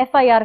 FIR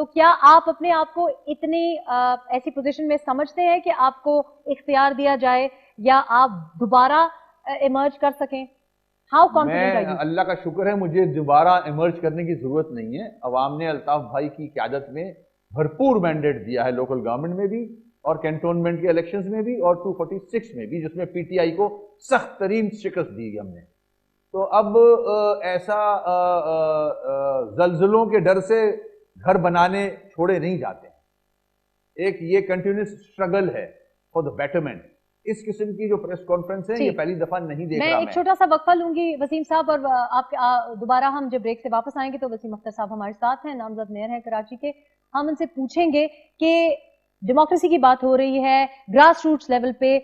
تو کیا آپ اپنے آپ کو اتنی ایسی پوزیشن میں سمجھتے ہیں کہ آپ کو اختیار دیا جائے یا آپ دوبارہ ایمرج کر سکیں؟ How confident are you? اللہ کا شکر ہے مجھے دوبارہ ایمرج کرنے کی ضرورت نہیں ہے. عوام نے الطاف بھائی کی قیادت میں بھرپور مینڈیٹ دیا ہے، لوکل گورنمنٹ میں بھی اور کینٹونمنٹ کے الیکشنز میں بھی اور 246 میں بھی، جس میں پی ٹی آئی کو سخت ترین شکست دی ہم نے. تو اب ایسا زلزلوں کے ڈر سے گھر بنانے چھوڑے نہیں جاتے ہیں. ایک یہ کنٹینیوس اسٹرگل ہے فار دا بیٹرمنٹ. اس قسم کی جو پریس کانفرنس ہے یہ پہلی دفعہ نہیں دیکھ رہا. میں ایک چھوٹا سا وقفہ لوں گی وسیم صاحب، اور آپ دوبارہ ہم جب بریک سے واپس آئیں گے تو وسیم اختر صاحب ہمارے ساتھ ہیں، نامزد میئر ہیں کراچی کے. ہم ان سے پوچھیں گے کہ ڈیموکریسی کی بات ہو رہی ہے، گراس روٹس لیول پہ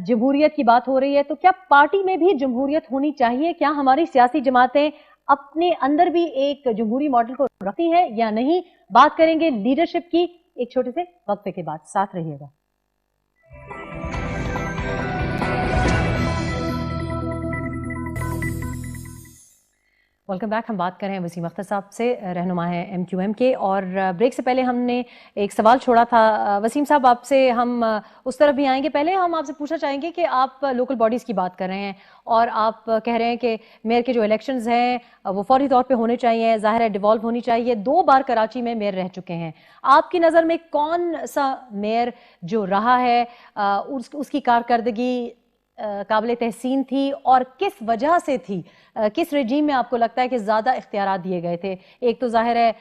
جمہوریت کی بات ہو رہی ہے، تو کیا پارٹی میں بھی جمہوریت ہونی چاہیے؟ کیا ہماری سیاسی جماعتیں اپنے اندر بھی ایک جمہوری ماڈل کو رکھتی ہیں یا نہیں؟ بات کریں گے لیڈرشپ کی ایک چھوٹے سے وقفے کے بعد. ساتھ رہیے گا. Welcome back. ہم بات کر رہے ہیں وسیم اختر صاحب سے، رہنما ہیں ایم کیو ایم کے، اور بریک سے پہلے ہم نے ایک سوال چھوڑا تھا وسیم صاحب آپ سے، ہم اس طرف بھی آئیں گے. پہلے ہم آپ سے پوچھنا چاہیں گے کہ آپ لوکل باڈیز کی بات کر رہے ہیں اور آپ کہہ رہے ہیں کہ میئر کے جو الیکشنز ہیں وہ فوری طور پہ ہونے چاہیے، ظاہر ہے ڈیوالو ہونی چاہیے. 2 بار کراچی میں میئر رہ چکے ہیں. آپ کی نظر میں کون سا میئر جو رہا ہے اس کی کارکردگی قابل تحسین تھی اور کس وجہ سے تھی؟ کس رجیم میں آپ کو لگتا ہے کہ زیادہ اختیارات دیے گئے تھے؟ ایک تو ظاہر ہے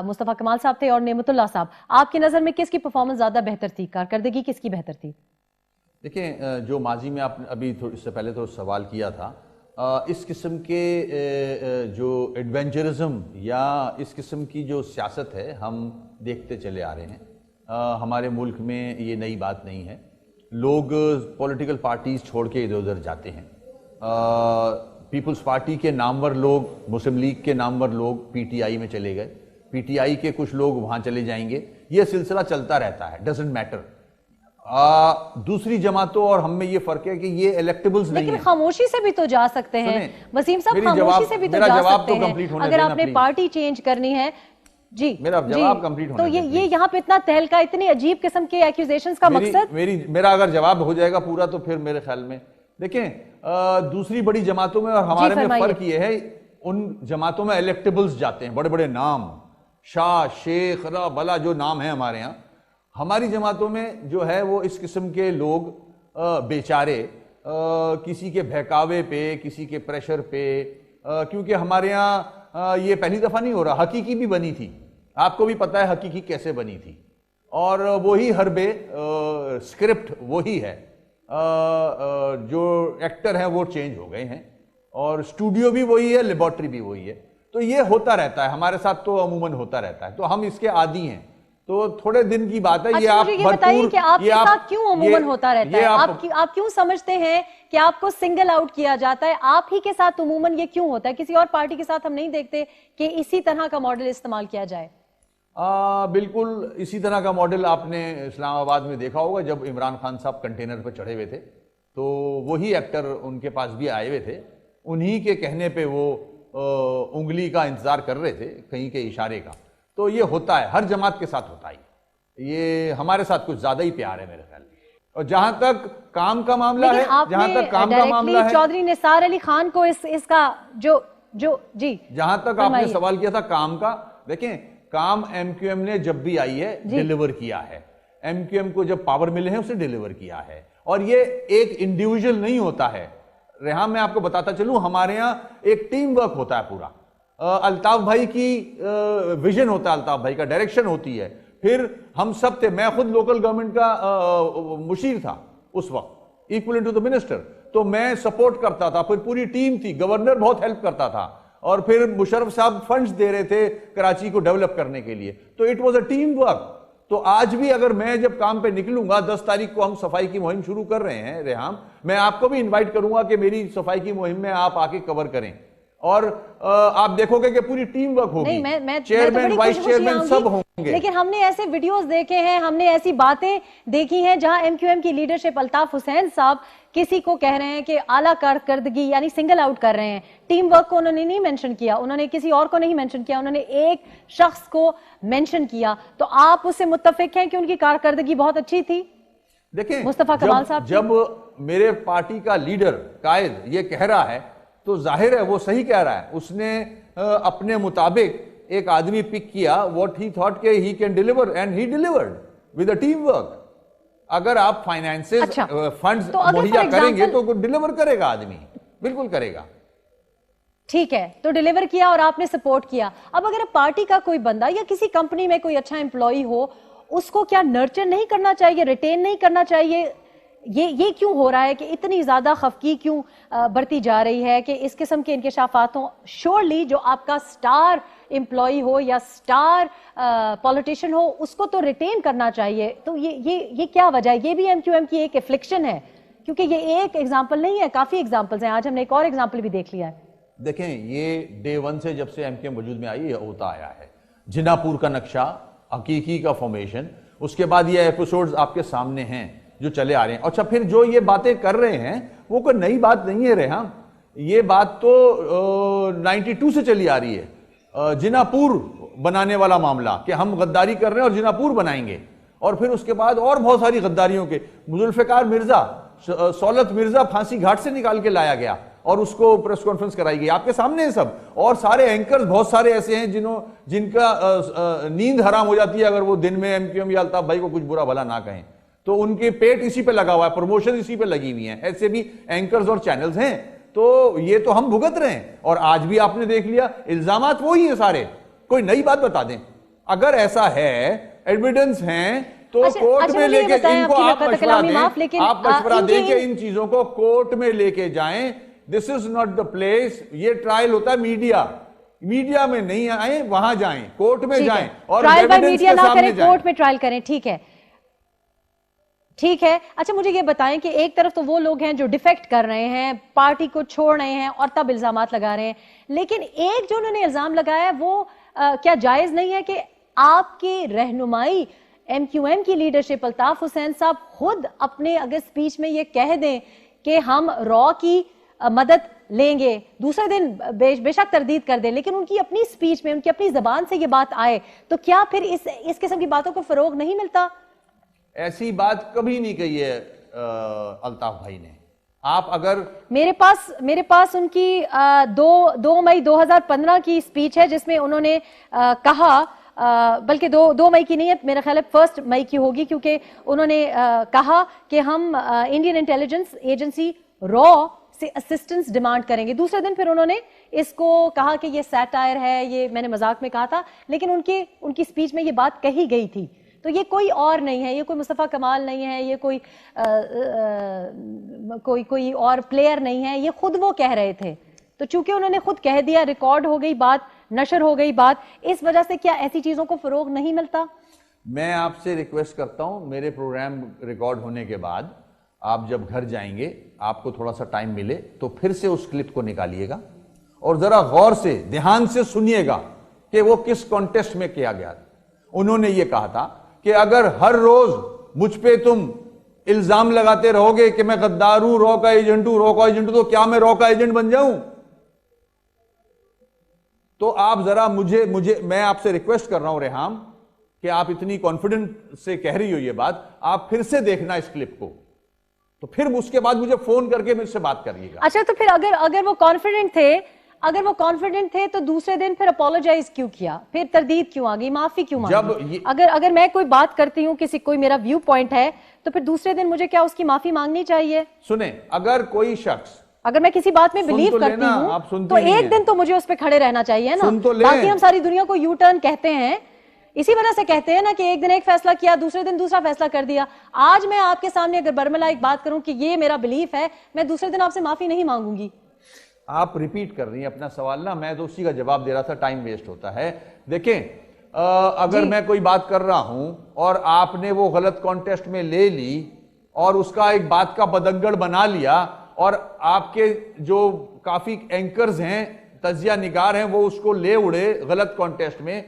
مصطفیٰ کمال صاحب تھے اور نعمت اللہ صاحب. آپ کی نظر میں کس کی پرفارمنس زیادہ بہتر تھی، کارکردگی کس کی بہتر تھی؟ دیکھیں، جو ماضی میں آپ نے ابھی اس سے پہلے تو سوال کیا تھا، اس قسم کے جو ایڈونچرزم یا اس قسم کی جو سیاست ہے ہم دیکھتے چلے آ رہے ہیں. ہمارے ملک میں یہ نئی بات نہیں ہے. لوگ پولیٹیکل پارٹیز چھوڑ کے ادھر ادھر جاتے ہیں. پیپلز پارٹی کے نامور لوگ، مسلم لیگ کے نامور لوگ پی ٹی آئی میں چلے گئے، پی ٹی آئی کے کچھ لوگ وہاں چلے جائیں گے. یہ سلسلہ چلتا رہتا ہے، ڈزنٹ میٹر. دوسری جماعتوں اور ہم میں یہ فرق ہے کہ یہ الیکٹیبلز نہیں ہیں. لیکن خاموشی سے بھی تو جا سکتے ہیں وسیم صاحب، خاموشی سے بھی تو جا سکتے ہیں اگر آپ نے پارٹی چینج کرنی ہے. جی میرا جواب کمپلیٹ ہونا تو یہ یہاں پہ اتنا تہلکہ، اتنی عجیب قسم کے ایکیوزیشنز کا مقصد؟ میرا اگر جواب ہو جائے گا پورا تو پھر میرے خیال میں دیکھیں دوسری بڑی جماعتوں میں اور ہمارے میں فرق یہ ہے، ان جماعتوں میں الیکٹیبلز جاتے ہیں، بڑے بڑے نام، شاہ، شیخ، بلا جو نام ہیں ہمارے ہاں. ہماری جماعتوں میں جو ہے وہ اس قسم کے لوگ بیچارے کسی کے بہکاوے پہ، کسی کے پریشر پہ، کیونکہ ہمارے ہاں یہ پہلی دفعہ نہیں ہو رہا. حقیقی بھی بنی تھی، آپ کو بھی پتا ہے حقیقی کیسے بنی تھی، اور وہی حربے اسکرپٹ وہی ہے. جو ایکٹر ہیں وہ چینج ہو گئے ہیں اور اسٹوڈیو بھی وہی ہے، لیبارٹری بھی وہی ہے. تو یہ ہوتا رہتا ہے ہمارے ساتھ، تو عموماً ہوتا رہتا ہے، تو ہم اس کے عادی ہیں. تو تھوڑے دن کی بات ہے. یہ آپ بتائیے کہ آپ کے ساتھ کیوں عموماً ہوتا رہتا ہے؟ آپ کیوں سمجھتے ہیں کہ آپ کو سنگل آؤٹ کیا جاتا ہے؟ آپ ہی کے ساتھ عموماً یہ کیوں ہوتا ہے؟ کسی اور پارٹی کے ساتھ ہم نہیں دیکھتے کہ اسی طرح کا ماڈل استعمال کیا جائے. بالکل اسی طرح کا ماڈل آپ نے اسلام آباد میں دیکھا ہوگا. جب عمران خان صاحب کنٹینر پہ چڑھے ہوئے تھے تو وہی ایکٹر ان کے پاس بھی آئے ہوئے تھے. انہی کے کہنے پہ وہ انگلی کا انتظار کر رہے تھے، کہیں کے اشارے کا. تو یہ ہوتا ہے، ہر جماعت کے ساتھ ہوتا ہے. یہ ہمارے ساتھ کچھ زیادہ ہی پیار ہے میرے خیال میں. اور جہاں تک کام کا معاملہ ہے، چودھری نثار علی خان کو اس کا جی جہاں تک آپ نے سوال کیا تھا کام کا، دیکھیں کام ایم کیو ایم نے جب بھی آئی ہے ڈیلیور کیا ہے. ایم کیو ایم کو جب پاور ملے ہیں اسے ڈیلیور کیا ہے. اور یہ ایک انڈیویجول نہیں ہوتا ہے. ریحان میں آپ کو بتاتا چلوں، ہمارے ہاں ایک ٹیم ورک ہوتا ہے پورا. الطاف بھائی کی ویژن ہوتا ہے، الطاف بھائی کا ڈائریکشن ہوتی ہے. پھر ہم سب تھے، میں خود لوکل گورنمنٹ کا مشیر تھا اس وقت، ایکویلنٹ ٹو دی منسٹر، تو میں سپورٹ کرتا تھا. پھر پوری ٹیم تھی، گورنر بہت ہیلپ کرتا تھا، اور پھر مشرف صاحب فنڈز دے رہے تھے کراچی کو ڈیولپ کرنے کے لیے. تو it was a team work. تو آج بھی اگر میں جب کام پہ نکلوں گا، 10 تاریخ کو ہم صفائی کی مہم شروع کر رہے ہیں ریحان، میں آپ کو بھی انوائٹ کروں گا کہ میری صفائی کی مہم میں آپ آ کے کور کریں. اور آپ دیکھو گے کہ پوری ٹیم ورک ہوگی, چیئرمین وائس چیئرمین سب ہوں گے. لیکن ہم نے ایسے ویڈیوز دیکھے ہیں, ہم نے ایسی باتیں دیکھی ہیں جہاں ایم کیو ایم کی لیڈرشپ الطاف حسین صاحب کسی کو کہہ رہے ہیں کہ اعلیٰ کارکردگی یعنی سنگل آؤٹ کر رہے ہیں. ٹیم ورک کو انہوں نے نہیں مینشن کیا, انہوں نے کسی اور کو نہیں مینشن کیا, انہوں نے ایک شخص کو مینشن کیا. تو آپ اس سے متفق ہیں کہ ان کی کارکردگی بہت اچھی تھی؟ دیکھیں مصطفیٰ کمال صاحب, جب میرے پارٹی کا لیڈر قائد یہ کہہ رہا ہے تو ظاہر ہے وہ صحیح کہہ رہا ہے. اس نے اپنے مطابق ایک آدمی پک کیا what he thought کہ he can deliver and he delivered with a team work. اگر آپ فائنانسز فنڈز مہیا کریں گے تو ڈیلیور کرے گا آدمی, بالکل کرے گا. ٹھیک ہے, تو ڈیلیور کیا اور آپ نے سپورٹ کیا. اب اگر پارٹی کا کوئی بندہ یا کسی کمپنی میں کوئی اچھا امپلائی ہو, اس کو کیا نرچر نہیں کرنا چاہیے, ریٹین نہیں کرنا چاہیے؟ یہ کیوں ہو رہا ہے کہ اتنی زیادہ خفگی کیوں بڑھتی جا رہی ہے کہ اس قسم کے انکشافات ہوں؟ شورلی جو آپ کا سٹار امپلائی ہو یا سٹار پولیٹیشین ہو, اس کو تو ریٹین کرنا چاہیے. تو یہ کیا وجہ ہے؟ یہ بھی ایم کیو ایم کی ایک افلکشن ہے, کیونکہ یہ ایک ایگزامپل نہیں ہے, کافی ایگزامپلز ہیں. آج ہم نے ایک اور ایگزامپل بھی دیکھ لیا ہے. دیکھیں, یہ ڈے ون سے جب سے ایم کیو ایم وجود میں آئی, یہ ہوتا آیا ہے. جنا پور کا نقشہ, حقیقی کا فارمیشن, اس کے بعد یہ ایپیسوڈز آپ کے سامنے ہیں جو چلے آ رہے ہیں. اچھا, پھر جو یہ باتیں کر رہے ہیں وہ کوئی نئی بات نہیں ہے ریحام, یہ بات تو 92 سے چلی آ رہی ہے. جنا پور بنانے والا معاملہ کہ ہم غداری کر رہے ہیں اور جنا پور بنائیں گے, اور پھر اس کے بعد اور بہت ساری غداریوں کے. ذوالفقار مرزا, سولت مرزا پھانسی گھاٹ سے نکال کے لایا گیا اور اس کو پریس کانفرنس کرائی گئی, آپ کے سامنے ہیں سب. اور سارے اینکرز بہت سارے ایسے ہیں جن کا نیند حرام ہو جاتی ہے اگر وہ دن میں ایم کیو ایم یا الطاف بھائی کو کچھ برا بھلا نہ کہیں, تو ان کے پیٹ اسی پہ لگا ہوا ہے, پروموشن اسی پہ لگی ہوئی ہیں. ایسے بھی اینکرز اور چینلز ہیں. تو یہ تو ہم بھگت رہے ہیں. اور آج بھی آپ نے دیکھ لیا الزامات وہی ہیں سارے. کوئی نئی بات بتا دیں اگر ایسا ہے, ایویڈنس ہیں تو کورٹ میں لے کے ان کو آپ مشورہ دیں, آپ مشورہ دیں کہ ان چیزوں کو کورٹ میں لے کے جائیں. دس از ناٹ دا پلیس. یہ ٹرائل ہوتا ہے میڈیا میں نہیں آئیں, وہاں جائیں, کورٹ میں جائیں اور ایویڈنس کے سامنے جائیں, کورٹ میں ٹرائل کریں. ٹھیک ہے. اچھا, مجھے یہ بتائیں کہ ایک طرف تو وہ لوگ ہیں جو ڈیفیکٹ کر رہے ہیں, پارٹی کو چھوڑ رہے ہیں اور تب الزامات لگا رہے ہیں, لیکن ایک جو انہوں نے الزام لگایا ہے وہ کیا جائز نہیں ہے کہ آپ کی رہنمائی ایم کیو ایم کی لیڈرشپ الطاف حسین صاحب خود اپنے اگر سپیچ میں یہ کہہ دیں کہ ہم را کی مدد لیں گے, دوسرے دن بے شک تردید کر دیں, لیکن ان کی اپنی سپیچ میں, ان کی اپنی زبان سے یہ بات آئے, تو کیا پھر اس قسم کی باتوں کو فروغ نہیں ملتا؟ ایسی بات کبھی نہیں کہی ہے الطاف بھائی نے. آپ اگر میرے پاس ان کی 2 مئی 2015 کی سپیچ ہے جس میں انہوں نے کہا, بلکہ 2 مئی کی نہیں ہے, میرا خیال ہے 1 مئی کی ہوگی, کیونکہ انہوں نے کہا کہ ہم انڈین انٹیلیجنس ایجنسی را سے اسسٹنس ڈیمانڈ کریں گے. دوسرے دن پھر انہوں نے اس کو کہا کہ یہ سیٹائر ہے, یہ میں نے مذاق میں کہا تھا, لیکن ان کی سپیچ میں یہ بات کہی گئی تھی. تو یہ کوئی اور نہیں ہے, یہ کوئی مصطفیٰ کمال نہیں ہے, یہ کوئی اور پلیئر نہیں ہے, یہ خود وہ کہہ رہے تھے. تو چونکہ انہوں نے خود کہہ دیا, ریکارڈ ہو گئی بات, نشر ہو گئی بات, اس وجہ سے کیا ایسی چیزوں کو فروغ نہیں ملتا؟ میں آپ سے ریکویسٹ کرتا ہوں, میرے پروگرام ریکارڈ ہونے کے بعد آپ جب گھر جائیں گے, آپ کو تھوڑا سا ٹائم ملے تو پھر سے اس کلپ کو نکالیے گا اور ذرا غور سے دھیان سے سنیے گا کہ وہ کس کانٹیسٹ میں کیا گیا. انہوں نے یہ کہا تھا کہ اگر ہر روز مجھ پہ تم الزام لگاتے رہو گے کہ میں غدار ہوں, را کا ایجنٹ ہوں, تو کیا میں را کا ایجنٹ بن جاؤں؟ تو آپ ذرا میں آپ سے ریکویسٹ کر رہا ہوں ریحام کہ آپ اتنی کانفیڈنٹ سے کہہ رہی ہو یہ بات, آپ پھر سے دیکھنا اس کلپ کو, تو پھر اس کے بعد مجھے فون کر کے مجھ سے بات کریے گا. اچھا, تو پھر اگر وہ کانفیڈنٹ تھے تو دوسرے دن پھر اپولوجائز کیوں کیا, پھر تردید کیوں آ گئی, معافی کیوں مانگی؟ اگر میں کوئی بات کرتی ہوں, کوئی میرا ویو پوائنٹ ہے, تو پھر دوسرے دن مجھے کیا اس کی معافی مانگنی چاہیے؟ سنیں, اگر کوئی شخص, اگر میں کسی بات میں بلیو کرتی ہوں تو ایک دن تو مجھے اس پہ کھڑے رہنا چاہیے نا. باقی ہم ساری دنیا کو یو ٹرن کہتے ہیں, اسی وجہ سے کہتے ہیں نا کہ ایک دن ایک فیصلہ کیا, دوسرے دن دوسرا فیصلہ کر دیا. آج میں آپ کے سامنے اگر برملا ایک بات کروں کہ یہ میرا بلیف ہے, میں دوسرے دن آپ سے معافی نہیں مانگوں گی. آپ ریپیٹ کر رہی ہیں اپنا سوال نا, میں تو اسی کا جواب دے رہا تھا, ٹائم ویسٹ ہوتا ہے. دیکھیں, اگر میں کوئی بات کر رہا ہوں اور آپ نے وہ غلط کانٹیسٹ میں لے لی اور اس کا ایک بات کا بدنگڑ بنا لیا, اور آپ کے جو کافی اینکرز ہیں تجزیہ نگار ہیں وہ اس کو لے اڑے غلط کانٹیسٹ میں.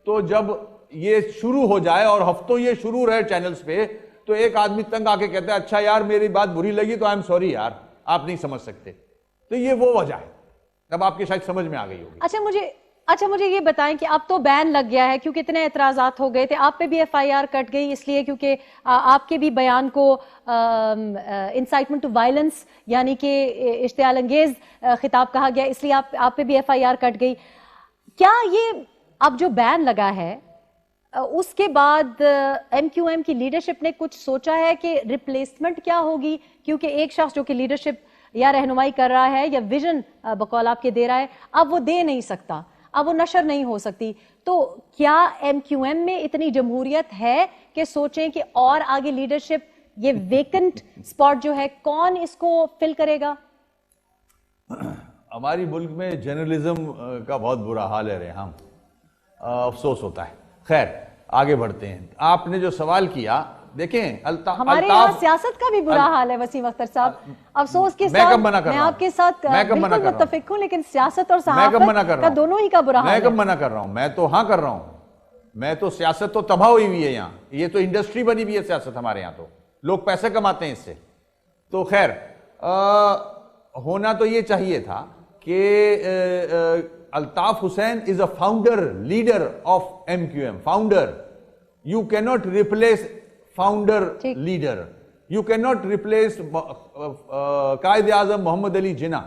تو جب یہ شروع ہو جائے اور ہفتوں یہ شروع رہے چینلز پہ, تو ایک آدمی تنگ آ کے کہتا ہے اچھا یار میری بات بری لگی تو آئی ایم سوری یار, آپ نہیں سمجھ سکتے. تو یہ وہ وجہ ہے, اب آپ کے شاید سمجھ میں آ گئی ہوگی. اچھا مجھے یہ بتائیں کہ اب تو بین لگ گیا ہے کیونکہ اتنے اعتراضات ہو گئے تھے, آپ پہ بھی ایف آئی آر کٹ گئی اس لیے کیونکہ آپ کے بھی بیان کو انسائٹمنٹ ٹو وائلنس یعنی کہ اشتعال انگیز خطاب کہا گیا, اس لیے آپ پہ بھی ایف آئی آر کٹ گئی. کیا یہ اب جو بین لگا ہے اس کے بعد ایم کیو ایم کی لیڈرشپ نے کچھ سوچا ہے کہ ریپلیسمنٹ کیا ہوگی, کیونکہ ایک شخص جو کہ لیڈرشپ یا رہنمائی کر رہا ہے یا ویژن بقول آپ کے دے رہا ہے, اب وہ دے نہیں سکتا, اب وہ نشر نہیں ہو سکتی. تو کیا ایم کیو ایم میں اتنی جمہوریت ہے کہ سوچیں کہ اور آگے لیڈرشپ یہ ویکنٹ سپاٹ جو ہے کون اس کو فل کرے گا؟ ہماری ملک میں جرنلزم کا بہت برا حال ہے ریحام, افسوس ہوتا ہے. خیر آگے بڑھتے ہیں. آپ نے جو سوال کیا دیکھیں ہمارے یہاں سیاست کا بھی برا حال ہے وسیم اختر صاحب, افسوس کے ساتھ میں آپ کے ساتھ بالکل متفق ہوں, لیکن سیاست اور صحافت کا دونوں ہی کا برا حال ہے. میں کب منع کر رہا ہوں, میں تو ہاں کر رہا ہوں. میں تو سیاست تو تباہ ہوئی ہوئی ہے یہاں, یہ تو انڈسٹری بنی ہوئی ہے سیاست ہمارے یہاں, تو لوگ پیسے کماتے ہیں اس سے. تو خیر ہونا تو یہ چاہیے تھا کہ Altaf Hussain is a founder, leader of MQM, founder. You cannot replace founder leader. You cannot replace Quaid Azam محمد علی جناح,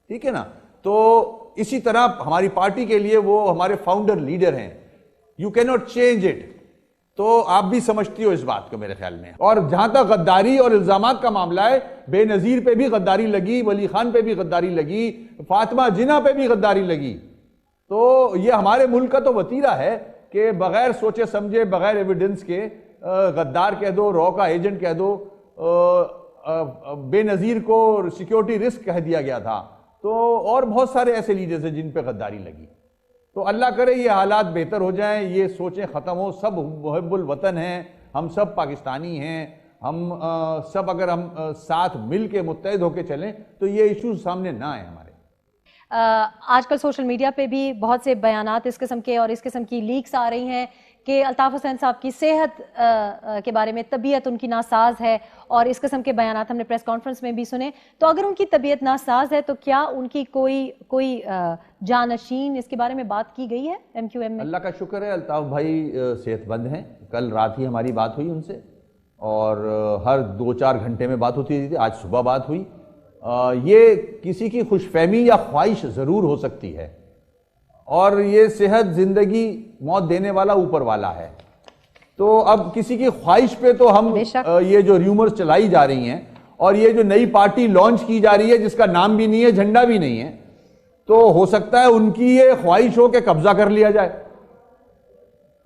ٹھیک ہے نا. تو اسی طرح ہماری پارٹی کے لیے وہ ہمارے فاؤنڈر لیڈر ہیں. You cannot change it. تو آپ بھی سمجھتی ہو اس بات کو میرے خیال میں. اور جہاں تک غداری اور الزامات کا معاملہ ہے, بے نظیر پہ بھی غداری لگی, ولی خان پہ بھی غداری لگی, فاطمہ جناح پہ بھی غداری لگی. تو یہ ہمارے ملک کا تو وتیرہ ہے کہ بغیر سوچے سمجھے, بغیر ایویڈنس کے غدار کہہ دو, رو کا ایجنٹ کہہ دو, بے نظیر کو سیکیورٹی رسک کہہ دیا گیا تھا. تو اور بہت سارے ایسے لیڈرز ہیں جن پہ غداری لگی. تو اللہ کرے یہ حالات بہتر ہو جائیں, یہ سوچیں ختم ہو. سب محب الوطن ہیں, ہم سب پاکستانی ہیں, ہم سب اگر ہم ساتھ مل کے متحد ہو کے چلیں تو یہ ایشوز سامنے نہ آئیں ہمارے. آج کل سوشل میڈیا پہ بھی بہت سے بیانات اس قسم کے اور اس قسم کی لیکس آ رہی ہیں کہ الطاف حسین صاحب کی صحت کے بارے میں, طبیعت ان کی ناساز ہے, اور اس قسم کے بیانات ہم نے پریس کانفرنس میں بھی سنے. تو اگر ان کی طبیعت ناساز ہے تو کیا ان کی کوئی جانشین اس کے بارے میں بات کی گئی ہے ایم کیو ایم میں؟ اللہ کا شکر ہے الطاف بھائی صحت مند ہیں. کل رات ہی ہماری بات ہوئی ان سے, اور ہر 2-4 گھنٹے میں بات ہوتی تھی. آج صبح بات ہوئی. یہ کسی کی خوش فہمی یا خواہش ضرور ہو سکتی ہے, اور یہ صحت زندگی موت دینے والا اوپر والا ہے. تو اب کسی کی خواہش پہ تو ہم یہ جو ریومرز چلائی جا رہی ہیں, اور یہ جو نئی پارٹی لانچ کی جا رہی ہے جس کا نام بھی نہیں ہے, جھنڈا بھی نہیں ہے, تو ہو سکتا ہے ان کی یہ خواہش ہو کہ قبضہ کر لیا جائے.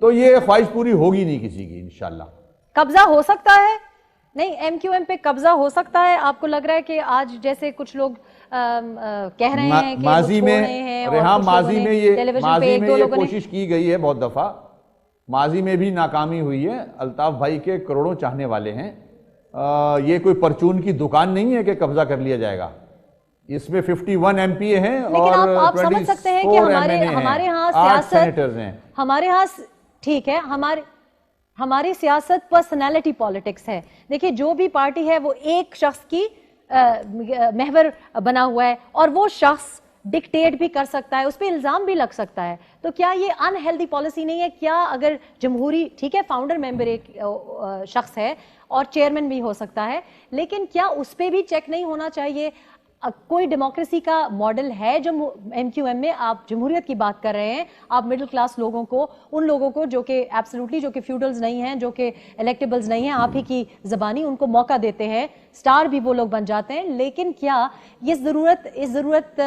تو یہ خواہش پوری ہوگی نہیں کسی کی انشاءاللہ. قبضہ ہو سکتا ہے, نہیں ایم کیو ایم پہ قبضہ ہو سکتا ہے. آپ کو لگ رہا ہے کہ آج جیسے کچھ لوگ کہہ رہے ہیں کہ ماضی میں یہ کوشش کی گئی ہے بہت دفعہ, ماضی میں بھی ناکامی ہوئی ہے. الطاف بھائی کے کروڑوں چاہنے والے ہیں. یہ کوئی پرچون کی دکان نہیں ہے کہ قبضہ کر لیا جائے گا. اس میں 51 ایم پی ہیں اور آپ سمجھ سکتے ہیں کہ ہمارے ہاں سیاست, ہمارے ہاں ٹھیک ہے, ہماری سیاست پرسنالٹی پالیٹکس ہے. دیکھیں جو بھی پارٹی ہے وہ ایک شخص کی محور بنا ہوا ہے, اور وہ شخص ڈکٹیٹ بھی کر سکتا ہے, اس پہ الزام بھی لگ سکتا ہے. تو کیا یہ ان ہیلدی پالیسی نہیں ہے؟ کیا اگر جمہوری, ٹھیک ہے فاؤنڈر ممبر ایک شخص ہے اور چیئرمین بھی ہو سکتا ہے, لیکن کیا اس پہ بھی چیک نہیں ہونا چاہیے؟ کوئی ڈیموکریسی کا ماڈل ہے جو ایم کیو ایم میں, آپ جمہوریت کی بات کر رہے ہیں, آپ مڈل کلاس لوگوں کو, ان لوگوں کو جو کہ ایبسلیوٹلی جو کہ فیوڈلز نہیں ہیں, جو کہ الیکٹیبلز نہیں ہیں, آپ ہی کی زبانی ان کو موقع دیتے ہیں, سٹار بھی وہ لوگ بن جاتے ہیں. لیکن کیا اس ضرورت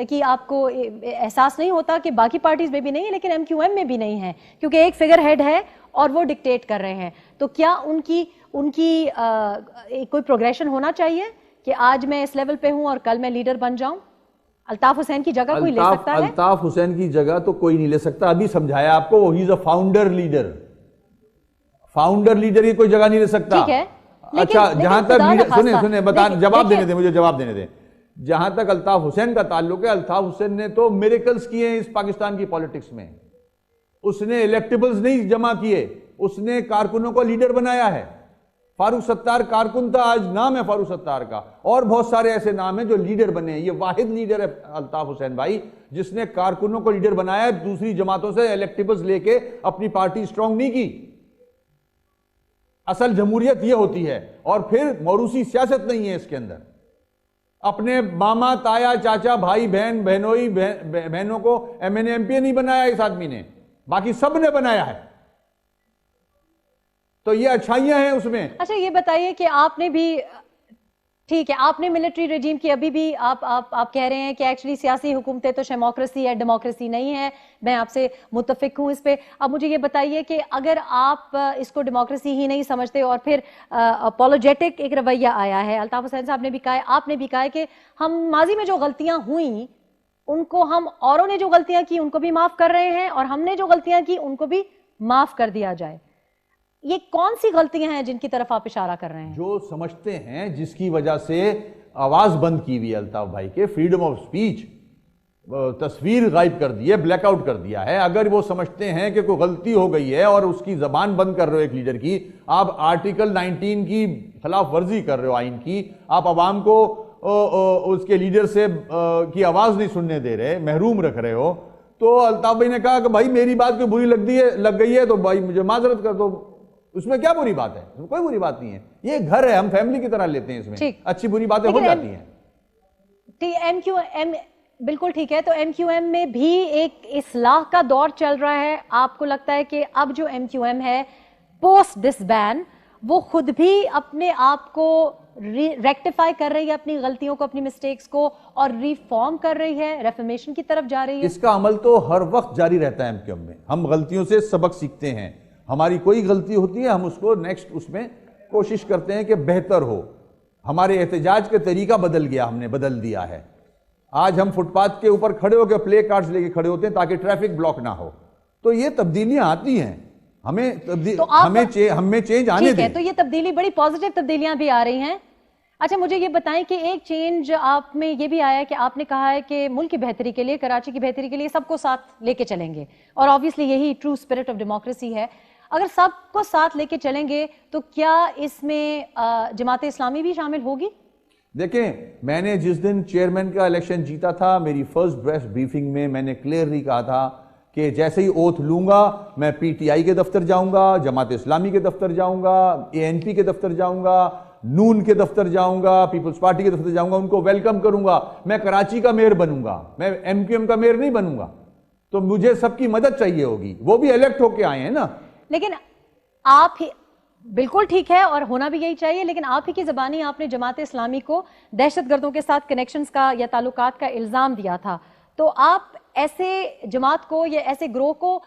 کی آپ کو احساس نہیں ہوتا کہ باقی پارٹیز میں بھی نہیں ہے لیکن ایم کیو ایم میں بھی نہیں ہے, کیونکہ ایک فگر ہیڈ ہے اور وہ ڈکٹیٹ کر رہے ہیں. تو کیا ان کی کوئی پروگریشن ہونا چاہیے کہ آج میں اس لیول پہ ہوں اور کل میں لیڈر بن جاؤں؟ الطاف حسین کی جگہ کوئی لے سکتا ہے؟ الطاف حسین کی جگہ تو کوئی نہیں لے سکتا. ابھی سمجھایا آپ کو, ہی از اے فاؤنڈر لیڈر. فاؤنڈر لیڈر یہ کوئی جگہ نہیں لے سکتا. ٹھیک ہے, اچھا جہاں تک سنیں جواب دینے دیں, مجھے جواب دینے دیں. جہاں تک الطاف حسین کا تعلق ہے، الطاف حسین نے تو میریکلز کیے ہیں اس پاکستان کی پالیٹکس میں. اس نے الیکٹیبلز نہیں جمع کیے، اس نے کارکنوں کو لیڈر بنایا ہے. فاروق ستار کارکن تھا، آج نام ہے فاروق ستار کا، اور بہت سارے ایسے نام ہیں جو لیڈر بنے ہیں. یہ واحد لیڈر ہے الطاف حسین بھائی جس نے کارکنوں کو لیڈر بنایا ہے، دوسری جماعتوں سے الیکٹیبلز لے کے اپنی پارٹی سٹرونگ نہیں کی. اصل جمہوریت یہ ہوتی ہے. اور پھر موروثی سیاست نہیں ہے اس کے اندر. اپنے ماما، تایا، چاچا، بھائی، بہن، بہنوئی بہنوں کو M N A M P نہیں بنایا اس آدمی نے، باقی سب نے بنایا ہے. تو یہ اچھائیاں ہیں اس میں. اچھا یہ بتائیے کہ آپ نے بھی، ٹھیک ہے آپ نے ملٹری رجیم کی، ابھی بھی آپ کہہ رہے ہیں کہ ایکچولی سیاسی حکومتیں تو شیموکریسی ہے، ڈیموکریسی نہیں ہے. میں آپ سے متفق ہوں اس پہ. اب مجھے یہ بتائیے کہ اگر آپ اس کو ڈیموکریسی ہی نہیں سمجھتے اور پھر اپولوجیٹک ایک رویہ آیا ہے، الطاف حسین صاحب نے بھی کہا ہے، آپ نے بھی کہا ہے کہ ہم ماضی میں جو غلطیاں ہوئیں ان کو، ہم اوروں نے جو غلطیاں کی ان کو بھی معاف کر رہے ہیں اور ہم نے جو غلطیاں کی ان کو بھی معاف کر دیا جائے. یہ کون سی غلطیاں ہیں جن کی طرف آپ اشارہ کر رہے ہیں؟ جو سمجھتے ہیں جس کی وجہ سے آواز بند کی ہوئی ہے الطاف بھائی کے، فریڈم آف سپیچ، تصویر غائب کر دی ہے، بلیک آؤٹ کر دیا ہے. اگر وہ سمجھتے ہیں کہ کوئی غلطی ہو گئی ہے اور اس کی زبان بند کر رہے ہو ایک لیڈر کی، آپ آرٹیکل 19 کی خلاف ورزی کر رہے ہو آئین کی، آپ عوام کو اس کے لیڈر سے کی آواز نہیں سننے دے رہے، محروم رکھ رہے ہو، تو الطاف بھائی نے کہا کہ بھائی میری بات کوئی بری لگ گئی ہے تو بھائی مجھے معذرت کر دو. اس میں کیا بری بات ہے؟ اس میں کوئی بری بات نہیں ہے. یہ گھر ہے، ہم فیملی کی طرح لیتے ہیں اس میں. اچھی بری باتیں ہو جاتی ہیں. ایم کیو ایم بالکل ٹھیک ہے. تو ایم کیو ایم میں بھی ایک اصلاح کا دور چل رہا ہے. آپ کو لگتا ہے کہ اب جو ایم کیو ایم ہے پوسٹ ڈس بین وہ خود بھی اپنے آپ کو ریکٹیفائی کر رہی ہے، اپنی غلطیوں کو، اپنی مسٹیکس کو، اور ریفارم کر رہی ہے، ریفارمیشن کی طرف جا رہی ہے؟ اس کا عمل تو ہر وقت جاری رہتا ہے ایم کیو ایم میں. ہم غلطیوں سے سبق سیکھتے ہیں. ہماری کوئی غلطی ہوتی ہے ہم اس کو نیکسٹ اس میں کوشش کرتے ہیں کہ بہتر ہو. ہمارے احتجاج کا طریقہ بدل گیا، ہم نے بدل دیا ہے. آج ہم فٹ پاتھ کے اوپر کھڑے ہو کے پلے کارڈز لے کے کھڑے ہوتے ہیں تاکہ ٹریفک بلاک نہ ہو. تو یہ تبدیلیاں آتی ہیں، ہمیں چینج آنے دیں. تو یہ تبدیلی، بڑی پازیٹیو تبدیلیاں بھی آ رہی ہیں. اچھا مجھے یہ بتائیں کہ ایک چینج آپ میں یہ بھی آیا ہے کہ آپ نے کہا ہے کہ ملک کی بہتری کے لیے، کراچی کی بہتری کے لیے سب کو ساتھ لے کے چلیں گے، اور آبویسلی یہی ٹرو اسپرٹ آف ڈیموکریسی ہے. اگر سب کو ساتھ لے کے چلیں گے تو کیا اس میں جماعت اسلامی بھی شامل ہوگی؟ دیکھیں، میں نے جس دن چیئرمین کا الیکشن جیتا تھا، میری فرسٹ پریس بریفنگ میں میں نے کلیئرلی کہا تھا کہ جیسے ہی اوتھ لوں گا میں پی ٹی آئی کے دفتر جاؤں گا، جماعت اسلامی کے دفتر جاؤں گا، اے این پی کے دفتر جاؤں گا، نون کے دفتر جاؤں گا، پیپلز پارٹی کے دفتر جاؤں گا، ان کو ویلکم کروں گا. میں کراچی کا میئر بنوں گا، میں ایم کیو ایم کا میئر نہیں بنوں گا. تو مجھے سب کی مدد چاہیے ہوگی. وہ بھی الیکٹ ہو کے آئے ہیں نا. لیکن آپ ہی، بالکل ٹھیک ہے اور ہونا بھی یہی چاہیے، لیکن آپ ہی کی زبانی آپ نے جماعت اسلامی کو دہشت گردوں کے ساتھ کنیکشنز کا یا تعلقات کا الزام دیا تھا. تو آپ ایسے جماعت کو یا ایسے گروہ کو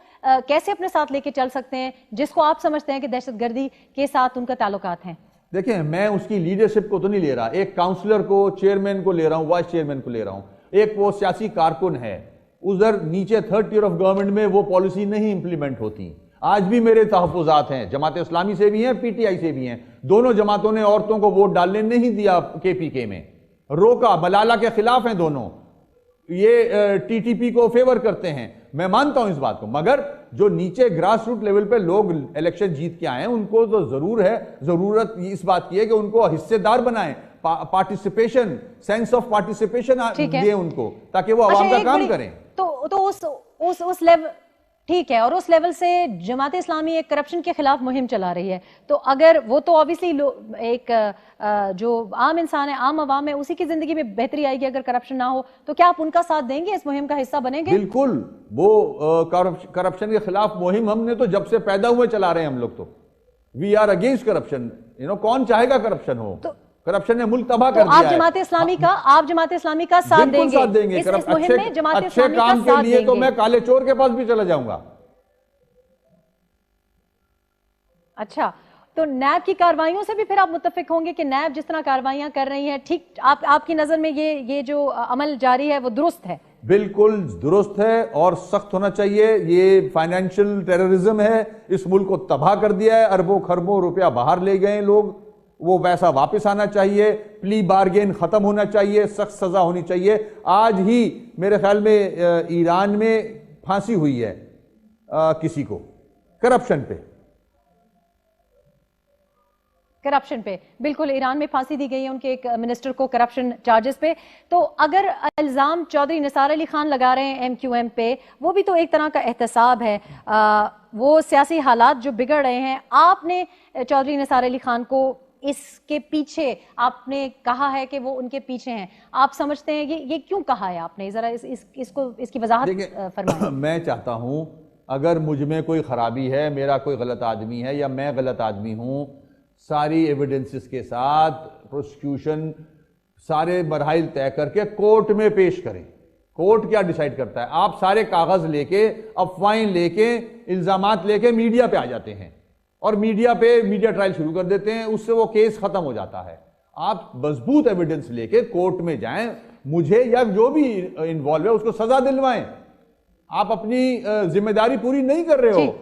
کیسے اپنے ساتھ لے کے چل سکتے ہیں جس کو آپ سمجھتے ہیں کہ دہشت گردی کے ساتھ ان کا تعلقات ہیں؟ دیکھیں، میں اس کی لیڈرشپ کو تو نہیں لے رہا. ایک کاؤنسلر کو، چیئرمین کو لے رہا ہوں، وائس چیئرمین کو لے رہا ہوں. ایک وہ سیاسی کارکن ہے، ادھر نیچے تھرڈ ٹیئر آف گورنمنٹ میں وہ پالیسی نہیں امپلیمنٹ ہوتی. آج بھی میرے تحفظات ہیں، جماعت اسلامی سے بھی ہیں، پی ٹی آئی سے بھی ہیں. دونوں جماعتوں نے عورتوں کو ووٹ ڈالنے نہیں دیا کے پی کے میں، روکا. ملالہ کے خلاف ہیں دونوں. یہ ٹی ٹی پی کو فیور کرتے ہیں. میں مانتا ہوں اس بات کو، مگر جو نیچے گراس روٹ لیول پہ لوگ الیکشن جیت کے آئے ہیں ان کو تو ضرورت اس بات کی ہے کہ ان کو حصے دار بنائیں. پارٹیسپیشن، سینس آف پارٹیسپیشن دیں ان کو تاکہ وہ عوام کا کام کریں. تو اس لیول ٹھیک ہے، اور اس لیول سے جماعت اسلامی ایک کرپشن کے خلاف مہم چلا رہی ہے. تو اگر وہ تو آبویسلی ایک جو عام انسان ہے، عام عوام ہے، اسی کی زندگی میں بہتری آئے گی اگر کرپشن نہ ہو. تو کیا آپ ان کا ساتھ دیں گے، اس مہم کا حصہ بنیں گے؟ بالکل. وہ کرپشن کے خلاف مہم ہم نے تو جب سے پیدا ہوئے چلا رہے ہیں ہم لوگ. تو وی آر اگینسٹ کرپشن. کون چاہے گا کرپشن ہو؟ کرپشن نے ملک تباہ کر دیا ہے. آپ جماعت اسلامی کا ساتھ دیں گے؟ بالکل ساتھ دیں گے. اچھے کام کے لیے تو میں کالے چور کے پاس بھی چلا جاؤں گا. اچھا، تو نیب کی کاروائیوں سے بھی پھر آپ متفق ہوں گے کہ نیب جس طرح کاروائیاں کر رہی ہیں، ٹھیک آپ کی نظر میں یہ جو عمل جاری ہے وہ درست ہے؟ بالکل درست ہے اور سخت ہونا چاہیے. یہ فائنینشل ٹیررزم ہے، اس ملک کو تباہ کر دیا ہے. اربوں خربوں روپیہ باہر لے گئے لوگ، وہ پیسہ واپس آنا چاہیے. پلی بارگین ختم ہونا چاہیے, سخت سزا ہونی چاہیے. آج ہی میرے خیال میں ایران میں پھانسی ہوئی ہے کسی کو کرپشن پہ. بالکل, ایران میں پھانسی دی گئی ہے ان کے ایک منسٹر کو کرپشن چارجز پہ. تو اگر الزام چودھری نثار علی خان لگا رہے ہیں MQM پہ, وہ بھی تو ایک طرح کا احتساب ہے. وہ سیاسی حالات جو بگڑ رہے ہیں, آپ نے چودھری نثار علی خان کو اس کے پیچھے, آپ نے کہا ہے کہ وہ ان کے پیچھے ہیں, آپ سمجھتے ہیں یہ کیوں کہا ہے آپ نے؟ ذرا اس کی وضاحت فرمائیں. میں چاہتا ہوں اگر مجھ میں کوئی خرابی ہے, میرا کوئی غلط آدمی ہے یا میں غلط آدمی ہوں, ساری ایویڈنسز کے ساتھ پروسیکیوشن سارے مراحل طے کر کے کورٹ میں پیش کریں. کورٹ کیا ڈیسائیڈ کرتا ہے؟ آپ سارے کاغذ لے کے, افواہیں لے کے, الزامات لے کے میڈیا پہ آ جاتے ہیں اور میڈیا ٹرائل شروع کر دیتے ہیں, اس سے وہ کیس ختم ہو جاتا ہے. آپ مضبوط ایویڈنس لے کے کورٹ میں جائیں, مجھے یا جو بھی انوالو ہے اس کو سزا دلوائیں. آپ اپنی ذمہ داری پوری نہیں کر رہے ہو,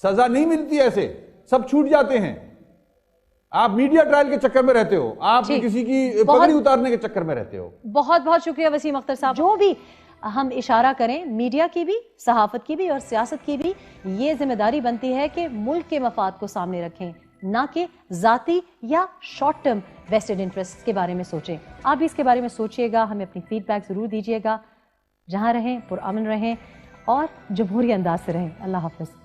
سزا نہیں ملتی, ایسے سب چھوٹ جاتے ہیں. آپ میڈیا ٹرائل کے چکر میں رہتے ہو, آپ کسی کی پگڑی اتارنے کے چکر میں رہتے ہو. بہت بہت شکریہ وسیم اختر صاحب. جو بھی ہم اشارہ کریں, میڈیا کی بھی, صحافت کی بھی اور سیاست کی بھی یہ ذمہ داری بنتی ہے کہ ملک کے مفاد کو سامنے رکھیں, نہ کہ ذاتی یا شارٹ ٹرم ویسٹڈ انٹرسٹ کے بارے میں سوچیں. آپ بھی اس کے بارے میں سوچئے گا, ہمیں اپنی فیڈ بیک ضرور دیجئے گا. جہاں رہیں پرامن رہیں اور جمہوری انداز سے رہیں. اللہ حافظ.